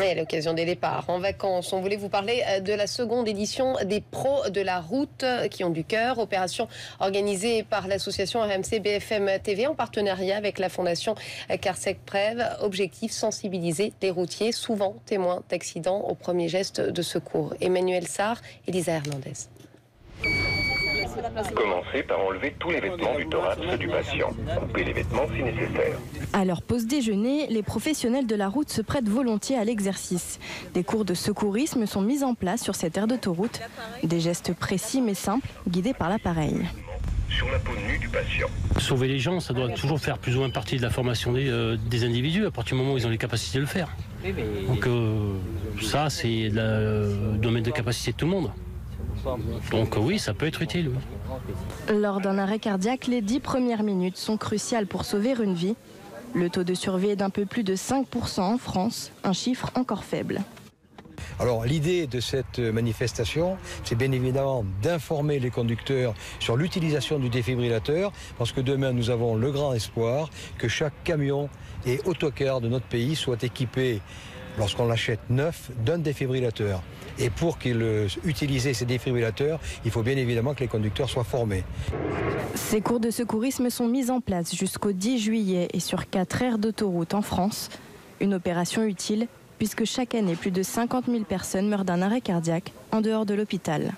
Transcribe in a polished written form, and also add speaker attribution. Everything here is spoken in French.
Speaker 1: Et à l'occasion des départs en vacances, on voulait vous parler de la seconde édition des Pros de la route qui ont du cœur. Opération organisée par l'association RMC BFM TV en partenariat avec la fondation Carsec Prev. Objectif, sensibiliser les routiers, souvent témoins d'accidents, aux premiers gestes de secours. Emmanuel Sarr, Elisa Hernandez.
Speaker 2: Commencez par enlever tous les vêtements du thorax du patient. Coupez les vêtements si nécessaire.
Speaker 3: À leur pause déjeuner, les professionnels de la route se prêtent volontiers à l'exercice. Des cours de secourisme sont mis en place sur cette aire d'autoroute. Des gestes précis mais simples, guidés par l'appareil.
Speaker 2: Sur la peau nue du patient.
Speaker 4: Sauver les gens, ça doit toujours faire plus ou moins partie de la formation des individus, à partir du moment où ils ont les capacités de le faire. Donc ça, c'est le domaine de capacité de tout le monde. Donc oui, ça peut être utile. Oui.
Speaker 3: Lors d'un arrêt cardiaque, les 10 premières minutes sont cruciales pour sauver une vie. Le taux de survie est d'un peu plus de 5% en France, un chiffre encore faible.
Speaker 5: Alors l'idée de cette manifestation, c'est bien évidemment d'informer les conducteurs sur l'utilisation du défibrillateur, parce que demain nous avons le grand espoir que chaque camion et autocar de notre pays soit équipé, lorsqu'on l'achète neuf, d'un défibrillateur. Et pour utiliser ces défibrillateurs, il faut bien évidemment que les conducteurs soient formés.
Speaker 3: Ces cours de secourisme sont mis en place jusqu'au 10 juillet et sur 4 aires d'autoroute en France. Une opération utile puisque chaque année, plus de 50 000 personnes meurent d'un arrêt cardiaque en dehors de l'hôpital.